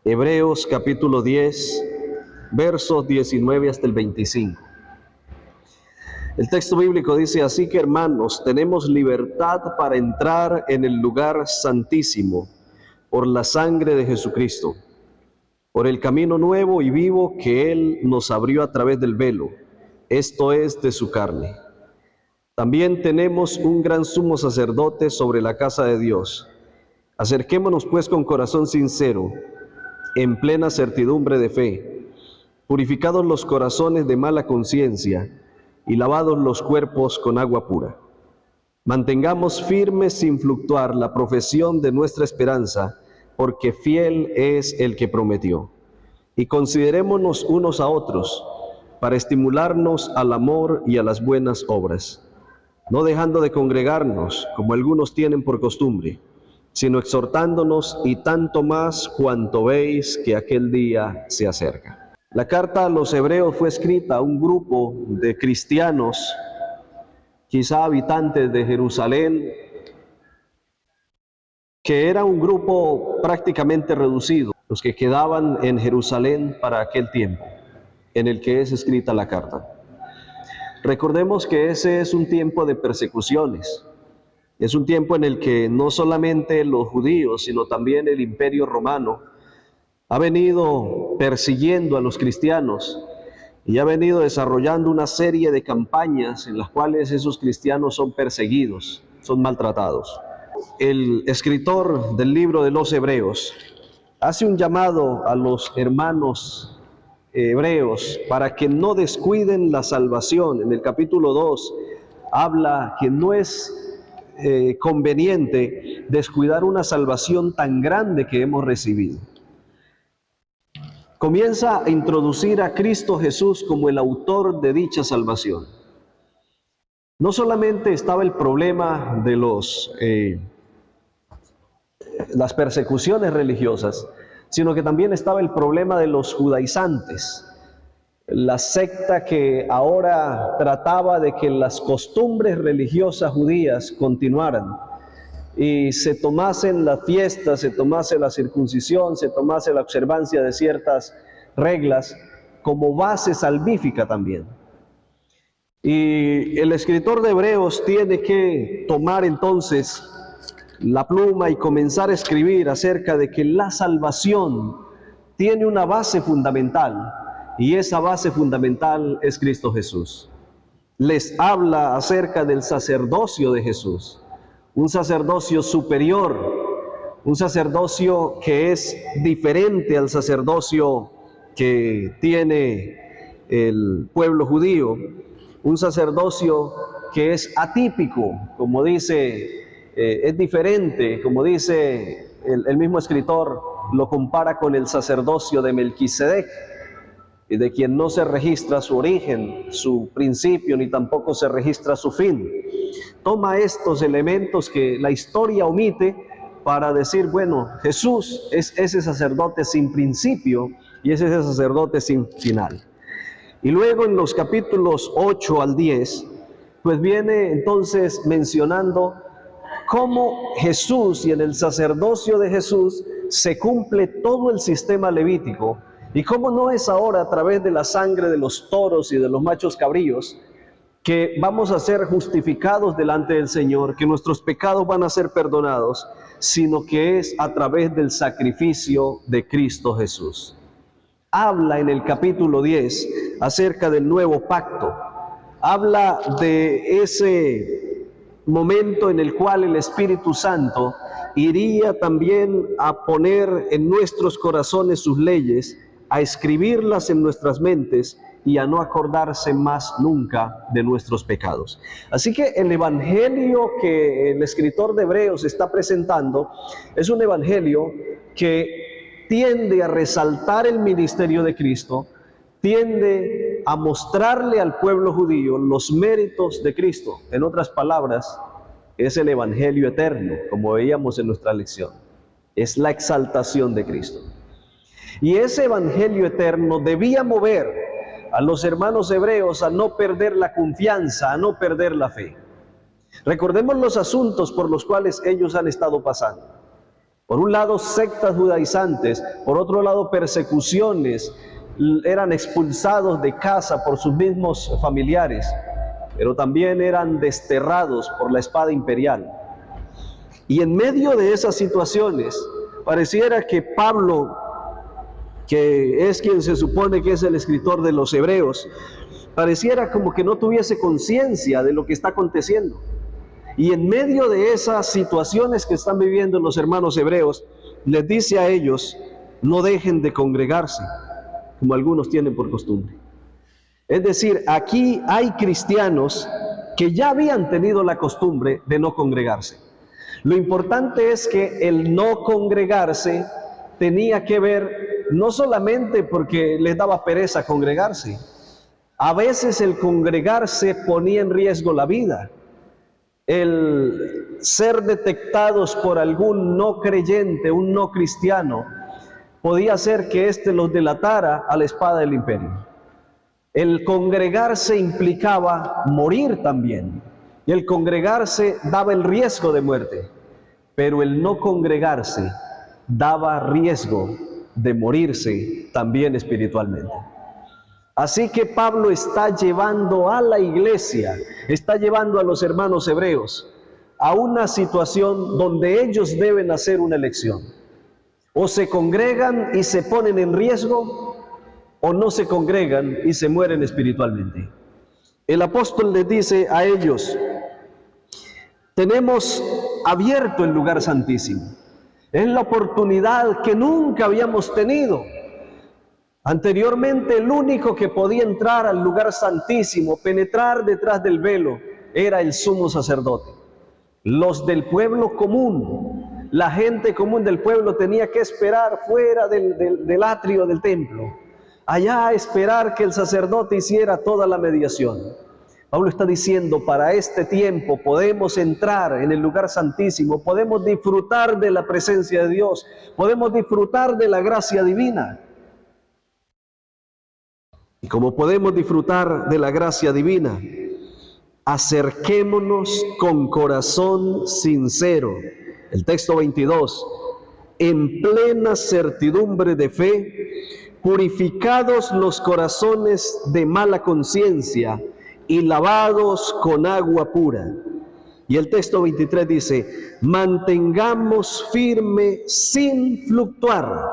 Hebreos capítulo 10, versos 19 hasta el 25. El texto bíblico dice: así que, hermanos, tenemos libertad para entrar en el lugar santísimo por la sangre de Jesucristo, por el camino nuevo y vivo que Él nos abrió a través del velo, esto es, de su carne. También tenemos un gran sumo sacerdote sobre la casa de Dios. Acerquémonos pues con corazón sincero, en plena certidumbre de fe, purificados los corazones de mala conciencia y lavados los cuerpos con agua pura. Mantengamos firmes sin fluctuar la profesión de nuestra esperanza, porque fiel es el que prometió. Y considerémonos unos a otros para estimularnos al amor y a las buenas obras, no dejando de congregarnos como algunos tienen por costumbre, sino exhortándonos, y tanto más cuanto veis que aquel día se acerca. La carta a los hebreos fue escrita a un grupo de cristianos, quizá habitantes de Jerusalén, que era un grupo prácticamente reducido, los que quedaban en Jerusalén para aquel tiempo en el que es escrita la carta. Recordemos que ese es un tiempo de persecuciones. Es un tiempo en el que no solamente los judíos, sino también el Imperio Romano ha venido persiguiendo a los cristianos y ha venido desarrollando una serie de campañas en las cuales esos cristianos son perseguidos, son maltratados. El escritor del libro de los Hebreos hace un llamado a los hermanos hebreos para que no descuiden la salvación. En el capítulo 2 habla que no es conveniente descuidar una salvación tan grande que hemos recibido. Comienza a introducir a Cristo Jesús como el autor de dicha salvación. No solamente estaba el problema de las persecuciones religiosas, sino que también estaba el problema de los judaizantes, la secta que ahora trataba de que las costumbres religiosas judías continuaran y se tomasen las fiestas, se tomase la circuncisión, se tomase la observancia de ciertas reglas como base salvífica también. Y el escritor de Hebreos tiene que tomar entonces la pluma y comenzar a escribir acerca de que la salvación tiene una base fundamental, y esa base fundamental es Cristo Jesús. Les habla acerca del sacerdocio de Jesús, un sacerdocio superior, un sacerdocio que es diferente al sacerdocio que tiene el pueblo judío, un sacerdocio que es atípico, como dice, es diferente, como dice el mismo escritor, lo compara con el sacerdocio de Melquisedec, y de quien no se registra su origen, su principio, ni tampoco se registra su fin. Toma estos elementos que la historia omite para decir, bueno, Jesús es ese sacerdote sin principio y es ese sacerdote sin final. Y luego en los capítulos 8 al 10, pues viene entonces mencionando cómo Jesús y en el sacerdocio de Jesús se cumple todo el sistema levítico. Y cómo no es ahora a través de la sangre de los toros y de los machos cabríos que vamos a ser justificados delante del Señor, que nuestros pecados van a ser perdonados, sino que es a través del sacrificio de Cristo Jesús. Habla en el capítulo 10 acerca del nuevo pacto. Habla de ese momento en el cual el Espíritu Santo iría también a poner en nuestros corazones sus leyes, a escribirlas en nuestras mentes y a no acordarse más nunca de nuestros pecados. Así que el evangelio que el escritor de Hebreos está presentando es un evangelio que tiende a resaltar el ministerio de Cristo, tiende a mostrarle al pueblo judío los méritos de Cristo. En otras palabras, es el evangelio eterno, como veíamos en nuestra lección. Es la exaltación de Cristo. Y ese evangelio eterno debía mover a los hermanos hebreos a no perder la confianza, a no perder la fe. Recordemos los asuntos por los cuales ellos han estado pasando. Por un lado, sectas judaizantes, por otro lado, persecuciones, eran expulsados de casa por sus mismos familiares, pero también eran desterrados por la espada imperial. Y en medio de esas situaciones, pareciera que Pablo, que es quien se supone que es el escritor de los Hebreos, pareciera como que no tuviese conciencia de lo que está aconteciendo. Y en medio de esas situaciones que están viviendo los hermanos hebreos, les dice a ellos, no dejen de congregarse, como algunos tienen por costumbre. Es decir, aquí hay cristianos que ya habían tenido la costumbre de no congregarse. Lo importante es que el no congregarse tenía que ver no solamente porque les daba pereza congregarse. A veces el congregarse ponía en riesgo la vida. El ser detectados por algún no creyente, un no cristiano, podía hacer que éste los delatara a la espada del imperio. El congregarse implicaba morir también, y el congregarse daba el riesgo de muerte, pero el no congregarse daba riesgo de morirse también espiritualmente. Así que Pablo está llevando a la iglesia, está llevando a los hermanos hebreos a una situación donde ellos deben hacer una elección. O se congregan y se ponen en riesgo, o no se congregan y se mueren espiritualmente. El apóstol les dice a ellos, tenemos abierto el lugar santísimo. Es la oportunidad que nunca habíamos tenido. Anteriormente el único que podía entrar al lugar santísimo, penetrar detrás del velo, era el sumo sacerdote. Los del pueblo común, la gente común del pueblo tenía que esperar fuera del atrio del templo, allá a esperar que el sacerdote hiciera toda la mediación. Pablo está diciendo, para este tiempo podemos entrar en el lugar santísimo, podemos disfrutar de la presencia de Dios, podemos disfrutar de la gracia divina. Y como podemos disfrutar de la gracia divina, acerquémonos con corazón sincero. El texto 22, en plena certidumbre de fe, purificados los corazones de mala conciencia y lavados con agua pura. Y el texto 23 dice, mantengamos firme sin fluctuar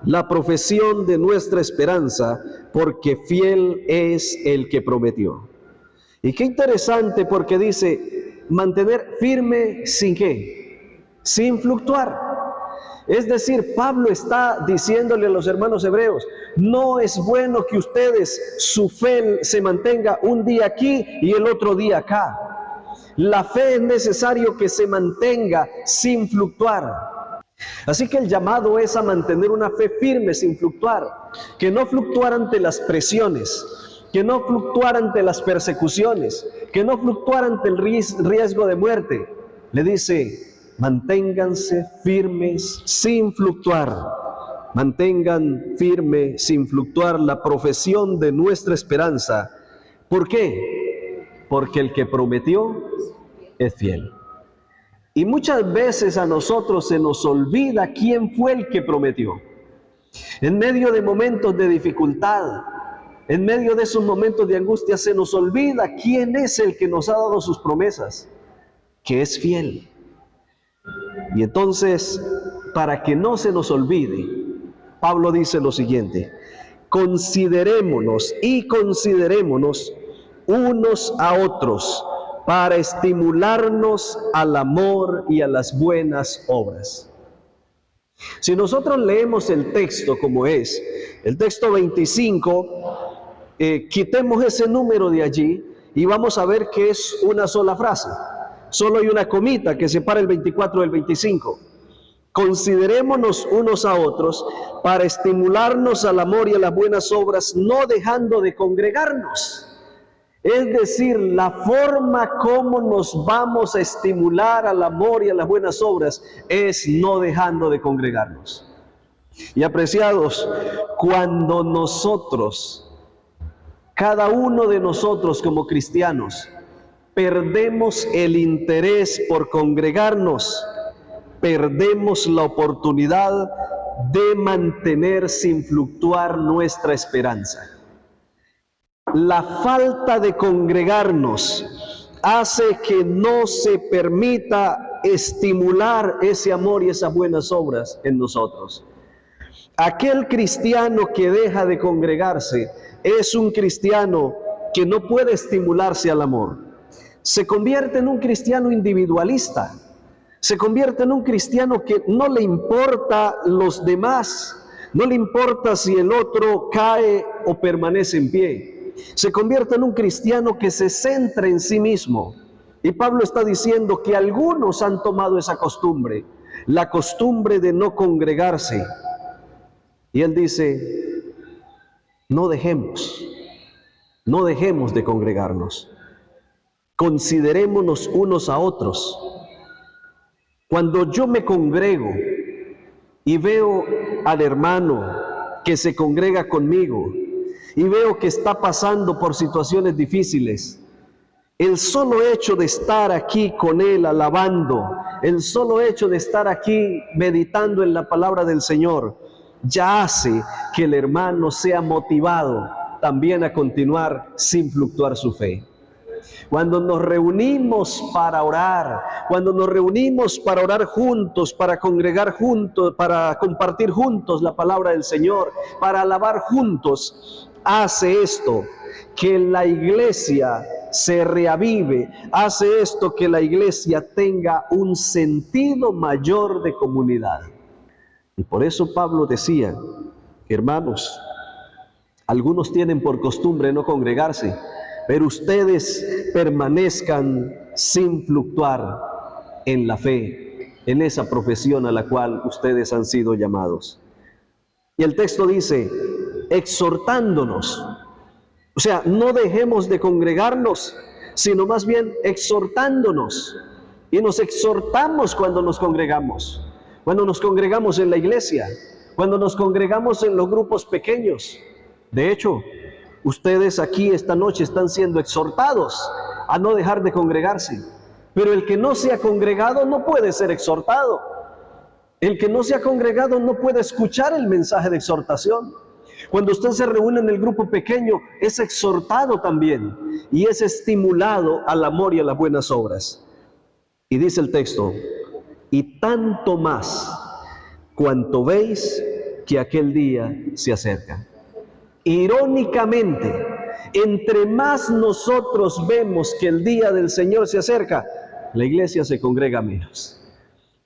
la profesión de nuestra esperanza, porque fiel es el que prometió. Y qué interesante, porque dice, mantener firme sin qué, sin fluctuar. Es decir, Pablo está diciéndole a los hermanos hebreos, no es bueno que ustedes, su fe se mantenga un día aquí y el otro día acá. La fe es necesario que se mantenga sin fluctuar. Así que el llamado es a mantener una fe firme sin fluctuar, que no fluctuar ante las presiones, que no fluctuar ante las persecuciones, que no fluctuar ante el riesgo de muerte. Le dice, manténganse firmes sin fluctuar, mantengan firme sin fluctuar la profesión de nuestra esperanza. ¿Por qué? Porque el que prometió es fiel. Y muchas veces a nosotros se nos olvida quién fue el que prometió. En medio de momentos de dificultad, en medio de esos momentos de angustia, se nos olvida quién es el que nos ha dado sus promesas, que es fiel. Y entonces, para que no se nos olvide, Pablo dice lo siguiente, considerémonos unos a otros, para estimularnos al amor y a las buenas obras. Si nosotros leemos el texto como es, el texto 25, quitemos ese número de allí y vamos a ver que es una sola frase. Solo hay una comita que separa el 24 del 25. Considerémonos unos a otros para estimularnos al amor y a las buenas obras, no dejando de congregarnos. Es decir, la forma como nos vamos a estimular al amor y a las buenas obras es no dejando de congregarnos. Y apreciados, cuando nosotros, cada uno de nosotros como cristianos, perdemos el interés por congregarnos, perdemos la oportunidad de mantener sin fluctuar nuestra esperanza. La falta de congregarnos hace que no se permita estimular ese amor y esas buenas obras en nosotros. Aquel cristiano que deja de congregarse es un cristiano que no puede estimularse al amor. Se convierte en un cristiano individualista. Se convierte en un cristiano que no le importa los demás, no le importa si el otro cae o permanece en pie. Se convierte en un cristiano que se centra en sí mismo. Y Pablo está diciendo que algunos han tomado esa costumbre, la costumbre de no congregarse. Y él dice, no dejemos de congregarnos. Considerémonos unos a otros. Cuando yo me congrego y veo al hermano que se congrega conmigo y veo que está pasando por situaciones difíciles, el solo hecho de estar aquí con él alabando, el solo hecho de estar aquí meditando en la palabra del Señor, ya hace que el hermano sea motivado también a continuar sin fluctuar su fe. Cuando nos reunimos para orar, cuando nos reunimos para orar juntos, para congregar juntos, para compartir juntos la palabra del Señor, para alabar juntos, hace esto que la iglesia se reavive, hace esto que la iglesia tenga un sentido mayor de comunidad. Y por eso Pablo decía, hermanos, algunos tienen por costumbre no congregarse, pero ustedes permanezcan sin fluctuar en la fe, en esa profesión a la cual ustedes han sido llamados. Y el texto dice, exhortándonos. O sea, no dejemos de congregarnos, sino más bien exhortándonos. Y nos exhortamos cuando nos congregamos en la iglesia, cuando nos congregamos en los grupos pequeños. De hecho, ustedes aquí esta noche están siendo exhortados a no dejar de congregarse. Pero el que no se ha congregado no puede ser exhortado. El que no se ha congregado no puede escuchar el mensaje de exhortación. Cuando usted se reúne en el grupo pequeño, es exhortado también y es estimulado al amor y a las buenas obras. Y dice el texto, y tanto más cuanto veis que aquel día se acerca. Irónicamente, entre más nosotros vemos que el día del Señor se acerca, la iglesia se congrega menos.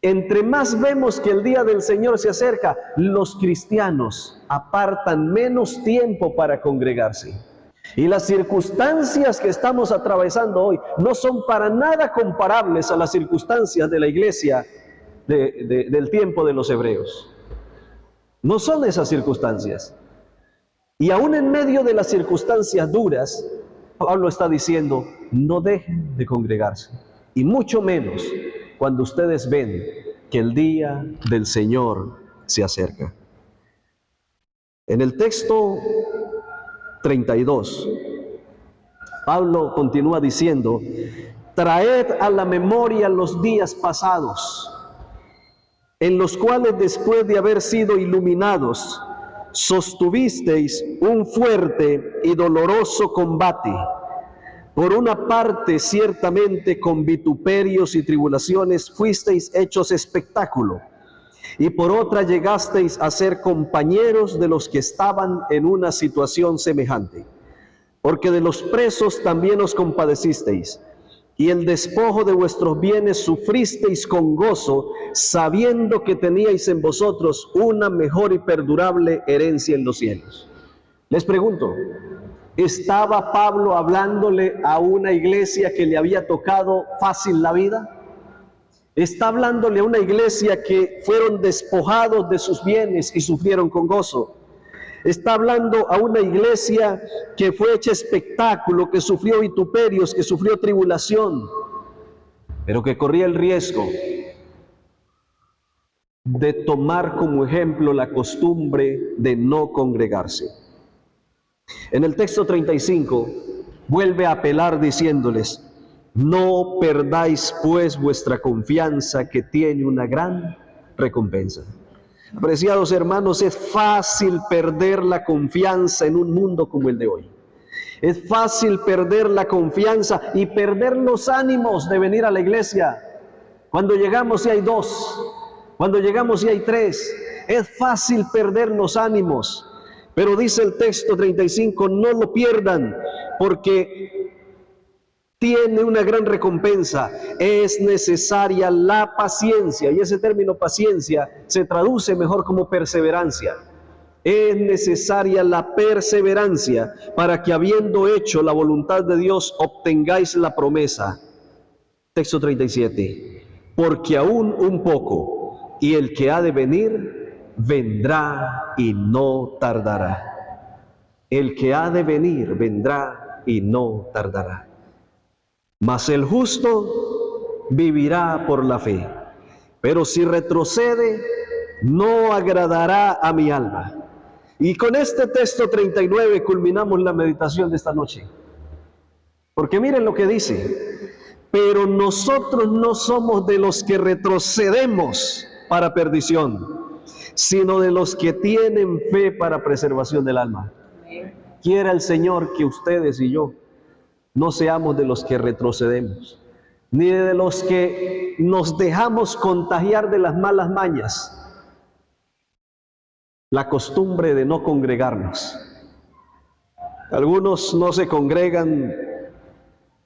Entre más vemos que el día del Señor se acerca, los cristianos apartan menos tiempo para congregarse. Y las circunstancias que estamos atravesando hoy no son para nada comparables a las circunstancias de la iglesia del tiempo de los hebreos. No son esas circunstancias. Y aún en medio de las circunstancias duras, Pablo está diciendo, no dejen de congregarse. Y mucho menos cuando ustedes ven que el día del Señor se acerca. En el texto 32, Pablo continúa diciendo, traed a la memoria los días pasados, en los cuales después de haber sido iluminados, sostuvisteis un fuerte y doloroso combate. Por una parte, ciertamente con vituperios y tribulaciones fuisteis hechos espectáculo, y por otra llegasteis a ser compañeros de los que estaban en una situación semejante. Porque de los presos también os compadecisteis, y el despojo de vuestros bienes sufristeis con gozo, sabiendo que teníais en vosotros una mejor y perdurable herencia en los cielos. Les pregunto, ¿estaba Pablo hablándole a una iglesia que le había tocado fácil la vida? ¿Está hablándole a una iglesia que fueron despojados de sus bienes y sufrieron con gozo? Está hablando a una iglesia que fue hecha espectáculo, que sufrió vituperios, que sufrió tribulación, pero que corría el riesgo de tomar como ejemplo la costumbre de no congregarse. En el texto 35 vuelve a apelar diciéndoles, No perdáis pues vuestra confianza, que tiene una gran recompensa. Apreciados hermanos, es fácil perder la confianza en un mundo como el de hoy. Es fácil perder la confianza y perder los ánimos de venir a la iglesia. Cuando llegamos y hay 2, cuando llegamos y hay 3, es fácil perder los ánimos. Pero dice el texto 35, no lo pierdan, porque tiene una gran recompensa. Es necesaria la paciencia, y ese término paciencia se traduce mejor como perseverancia. Es necesaria la perseverancia para que, habiendo hecho la voluntad de Dios, obtengáis la promesa. Texto 37. Porque aún un poco, y el que ha de venir, vendrá y no tardará. El que ha de venir, vendrá y no tardará. Mas el justo vivirá por la fe. Pero si retrocede, no agradará a mi alma. Y con este texto 39 culminamos la meditación de esta noche. Porque miren lo que dice. Pero nosotros no somos de los que retrocedemos para perdición, sino de los que tienen fe para preservación del alma. Quiera el Señor que ustedes y yo no seamos de los que retrocedemos, ni de los que nos dejamos contagiar de las malas mañas. La costumbre de no congregarnos. Algunos no se congregan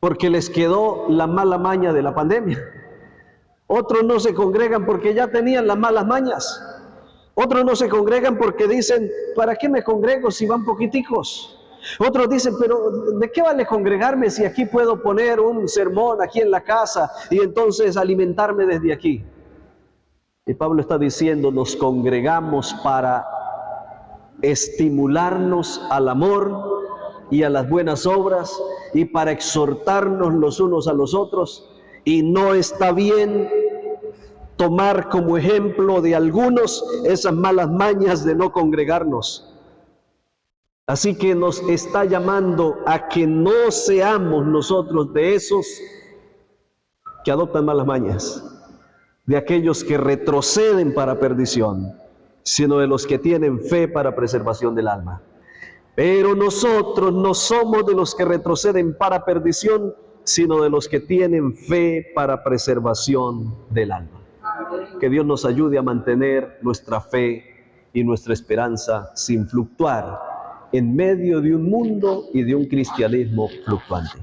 porque les quedó la mala maña de la pandemia. Otros no se congregan porque ya tenían las malas mañas. Otros no se congregan porque dicen, ¿para qué me congrego si van poquiticos? Otros dicen, pero ¿de qué vale congregarme si aquí puedo poner un sermón aquí en la casa y entonces alimentarme desde aquí? Y Pablo está diciendo, nos congregamos para estimularnos al amor y a las buenas obras y para exhortarnos los unos a los otros. Y no está bien tomar como ejemplo de algunos esas malas mañas de no congregarnos. Así que nos está llamando a que no seamos nosotros de esos que adoptan malas mañas, de aquellos que retroceden para perdición, sino de los que tienen fe para preservación del alma. Pero nosotros no somos de los que retroceden para perdición, sino de los que tienen fe para preservación del alma. Que Dios nos ayude a mantener nuestra fe y nuestra esperanza sin fluctuar en medio de un mundo y de un cristianismo fluctuante.